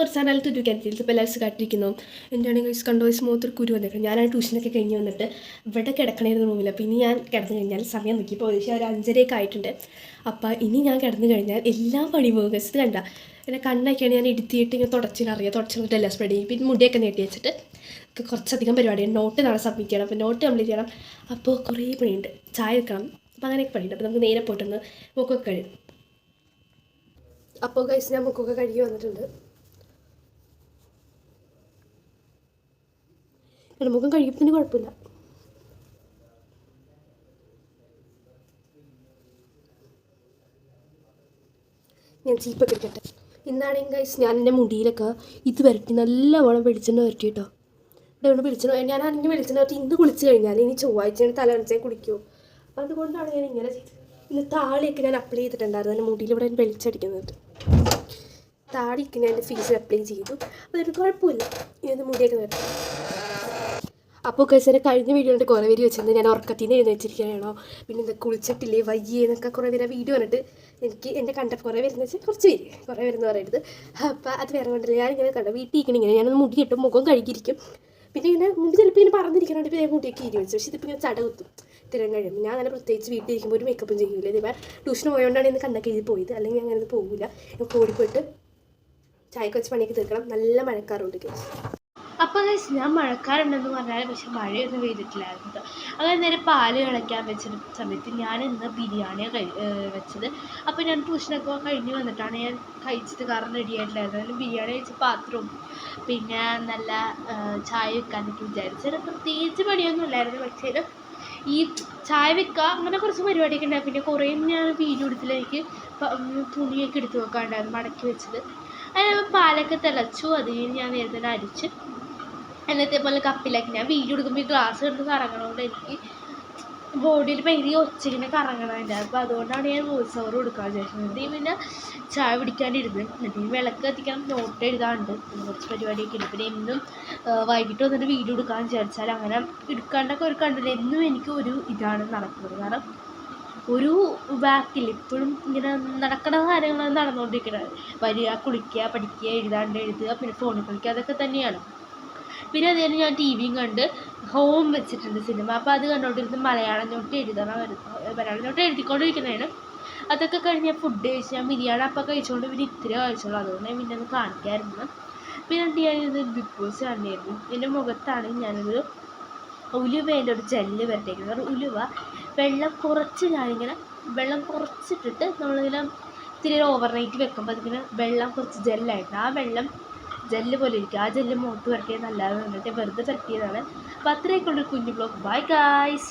കുറച്ച് നാളെ തുരുക്കാനില്ല ഇപ്പോൾ എല്ലാവരും കാട്ടിരിക്കുന്നു. എന്താണെങ്കിൽ ഗൈസ് കണ്ടോ ഗൈസ് മുഖത്തൊരു കുരു വന്നേക്കും. ഞാൻ ട്യൂഷനൊക്കെ കഴിഞ്ഞ് വന്നിട്ട് ഇവിടെ കിടക്കണേന്ന് റൂമില്ല. അപ്പോൾ ഇനി ഞാൻ കിടന്നു കഴിഞ്ഞാൽ സമയം നോക്കി ഇപ്പോൾ ഒരു 5:30 ആയിട്ടുണ്ട്. അപ്പോൾ ഇനി ഞാൻ കിടന്നു കഴിഞ്ഞാൽ എല്ലാം പണി പോകും ഗൈസ്. ഇത് കണ്ട എൻ്റെ കണ്ണൊക്കെയാണ് ഞാൻ എടുത്തിട്ട് ഇങ്ങനെ തുടച്ചിട്ട് എല്ലാം സ്പ്രെഡ് ചെയ്യും. പിന്നെ മുടിയൊക്കെ നീട്ടി വെച്ചിട്ട് കുറച്ചധികം പരിപാടിയാണ്. നോട്ട് നാളെ സബ്മിറ്റ് ചെയ്യണം. അപ്പോൾ നോട്ട് കംപ്ലീറ്റ് ചെയ്യണം. അപ്പോൾ കുറേ പണിയുണ്ട്. ചായ വെക്കണം. അപ്പോൾ അങ്ങനെയൊക്കെ പണിയുണ്ട്. അപ്പോൾ നമുക്ക് നേരെ പോയിട്ടൊന്ന് മുഖമൊക്കെ കഴിയും. അപ്പോൾ ഗൈസ് ഞാൻ മുഖമൊക്കെ കഴുകി വന്നിട്ടുണ്ട്. മുഖം കഴിയുന്നതിന് കുഴപ്പമില്ല. ഞാൻ ചീപ്പൊക്കെ എടുക്കട്ടെ. ഇന്നാണെങ്കിൽ ഗൈസ് ഞാൻ എൻ്റെ മുടിയിലൊക്കെ ഇത് വരട്ടി നല്ലവണ്ണം വെളിച്ചെണ്ണ വരട്ടി കേട്ടോ. ഇവിടെ വെളിച്ചെണ്ണ ഞാനാണെങ്കിൽ വെളിച്ചെണ്ണ വരട്ടി ഇന്ന് കുളിച്ച് കഴിഞ്ഞാൽ ഇനി ചൊവ്വാഴ്ചയാണ് തലനടച്ചാൽ കുളിക്കുമോ. അപ്പോൾ അതുകൊണ്ടാണ് ഞാൻ ഇങ്ങനെ ചെയ്തത്. ഇന്ന് താളിയൊക്കെ ഞാൻ അപ്ലൈ ചെയ്തിട്ടുണ്ടായിരുന്നു. എൻ്റെ മുടിയിൽ ഇവിടെ വെളിച്ചടിക്കുന്നുണ്ട്. താടിയൊക്കെ ഞാൻ എൻ്റെ ഫേസിൽ അപ്ലൈ ചെയ്തു. അപ്പോൾ അതൊരു കുഴപ്പമില്ല. ഇനി മുടിയൊക്കെ വരട്ടെ. അപ്പോൾ കഴിച്ചാൽ കഴിഞ്ഞ വീഡിയോ കണ്ടിട്ട് കുറേ പേര് വെച്ചിരുന്നത് ഞാൻ ഉറക്കത്തിൽ നിന്ന് എഴുന്നേച്ചിരിക്കുകയാണോ, പിന്നെ എന്താ കുളിച്ചിട്ടില്ലേ വയ്യേ എന്നൊക്കെ കുറേ പേര് വീഡിയോ കണ്ടിട്ട് എനിക്ക് എൻ്റെ കണ്ട കുറേ പേരെന്ന് വെച്ചാൽ കുറേ പേരെന്ന് പറയരുത്. അപ്പോൾ അത് വേറെ കണ്ടില്ല. ഞാനിങ്ങനെ കണ്ട വീട്ടിൽ ഇരിക്കണം. ഇങ്ങനെ ഞാനൊന്ന് മുടി കിട്ടും മുഖം കഴുകിയിരിക്കും. പിന്നെ ഇങ്ങനെ മുമ്പ് ചിലപ്പോൾ ഇങ്ങനെ പറഞ്ഞിരിക്കണോണ്ട് ഇപ്പോൾ മുടിയൊക്കെ ഇരി വെച്ചു. പക്ഷേ ഇതിപ്പോൾ ഇങ്ങനെ ചട കുത്തും തിരം കഴിയുമ്പോൾ. ഞാൻ അങ്ങനെ പ്രത്യേകിച്ച് വീട്ടിൽ ഇരിക്കുമ്പോൾ ഒരു മേക്കപ്പും ചെയ്യില്ല. ഇതിപ്പോൾ ട്യൂഷന് പോയതുകൊണ്ടാണ് ഇന്ന് കണ്ണൊക്കെ എഴുതി പോയത്. അല്ലെങ്കിൽ അങ്ങനെ പോകില്ല. ഞാൻ ഓടിപ്പോയിട്ട് ചായക്ക് വെച്ച് പണിയൊക്കെ തീർക്കണം. നല്ല മഴക്കാറുണ്ട്. അപ്പോൾ ഗൈസ് ഞാൻ മഴക്കാറുണ്ടെന്ന് പറഞ്ഞാൽ പക്ഷെ മഴയൊന്നും പെയ്തിട്ടില്ലായിരുന്നു കേട്ടോ. അങ്ങനെ നേരം പാല് തിളയ്ക്കാൻ വെച്ച സമയത്ത് ഞാൻ ഇന്ന് ബിരിയാണിയാണ് വെച്ചത്. അപ്പോൾ ഞാൻ ട്യൂഷനൊക്കെ കഴിഞ്ഞ് വന്നിട്ടാണ് ഞാൻ കഴിച്ചത്. കാരണം റെഡി ആയിട്ടില്ലായിരുന്നു. അതിന് ബിരിയാണി കഴിച്ച പാത്രവും പിന്നെ നല്ല ചായ വെക്കാനൊക്കെ വിചാരിച്ചത്. പ്രത്യേകിച്ച് പണിയൊന്നും ഇല്ലായിരുന്നു. പക്ഷേ ഈ ചായ വെക്കുക അങ്ങനെ കുറച്ച് പരിപാടിയൊക്കെ ഉണ്ടായിരുന്നു. പിന്നെ കുറേ ഞാൻ വീഡിയോ എടുത്തില്ല. എനിക്ക് തുണിയൊക്കെ എടുത്ത് വെക്കാനുണ്ടായിരുന്നു മടക്കി വെച്ചത്. അതിന് പാലൊക്കെ തിളച്ചു. അത് ഞാൻ നേരത്തെ അരിച്ച് എന്നത്തെ പോലെ കപ്പിലാക്കി. ഞാൻ വീഡിയോ എടുക്കുമ്പോൾ ഈ ഗ്ലാസ് എടുത്ത് കറങ്ങണതുകൊണ്ട് എനിക്ക് ബോഡിയിൽ ഭയങ്കര ഒച്ചയിങ്ങനെ കറങ്ങണതിൻ്റെ. അപ്പോൾ അതുകൊണ്ടാണ് ഞാൻ വോയിസ് ഓവർ കൊടുക്കാൻ വിചാരിച്ചത്. പിന്നെ ചായ പിടിക്കാണ്ടിരുന്ന് എന്നിട്ട് വിളക്ക് കത്തിക്കണം. നോട്ട് എഴുതാറുണ്ട്. പിന്നെ കുറച്ച് പരിപാടിയൊക്കെ ഉണ്ട്. പിന്നെ എന്നും വൈകിട്ട് വന്നിട്ട് വീഡിയോ എടുക്കാൻ വിചാരിച്ചാൽ അങ്ങനെ എടുക്കാണ്ടൊക്കെ ഒരു കണ്ടില്ല. എന്നും എനിക്ക് ഒരു ഇതാണ് നടക്കുന്നത്. കാരണം ഒരു ബാക്കിൽ ഇപ്പോഴും ഇങ്ങനെ നടക്കുന്ന കാര്യങ്ങളാണ് നടന്നുകൊണ്ടിരിക്കുന്നത്. വരിക, കുളിക്കുക, പഠിക്കുക, എഴുതുക, പിന്നെ ഫോണിൽ കളിക്കുക, അതൊക്കെ തന്നെയാണ്. പിന്നെ അതുകഴിഞ്ഞ് ഞാൻ ടി വിയും കണ്ട് ഹോം വെച്ചിട്ടുണ്ട് സിനിമ. അപ്പോൾ അത് കണ്ടുകൊണ്ടിരുന്ന് മലയാളം നോട്ട് എഴുതിക്കൊണ്ടിരിക്കുന്നതാണ്. അതൊക്കെ കഴിഞ്ഞ് ഫുഡ് കഴിച്ച് ഞാൻ ബിരിയാണി അപ്പം കഴിച്ചുകൊണ്ട് പിന്നെ ഇത്തിരി കഴിച്ചോളൂ. അതുകൊണ്ട് ഞാൻ പിന്നെ ഒന്ന് കാണിക്കാമായിരുന്നു. പിന്നെ ഞാനിത് ബിഗ് ബോസ് കണ്ടിരുന്നു. എൻ്റെ മുഖത്താണ് ഞാനൊരു ഉലുവേൻ്റെ ഒരു ജെല്ല് വരട്ടേക്കുന്നത്. ഉലുവ വെള്ളം കുറച്ചിട്ടിട്ട് നമ്മളിങ്ങനെ ഇത്തിരി ഓവർനൈറ്റ് വെക്കുമ്പോൾ അതിങ്ങനെ വെള്ളം കുറച്ച് ജെല്ലായിട്ട് ആ വെള്ളം ജെല്ല് പോലെ ഇരിക്കും. ആ ജെല്ല് മുഖത്ത് വരട്ടിയത് നല്ലതെന്ന് പറഞ്ഞിട്ട് വെറുതെ പരട്ടിയതാണ്. അപ്പോൾ അത്രയൊക്കെ ഉള്ളൊരു കുഞ്ഞു ബ്ലോഗ്. Bye guys.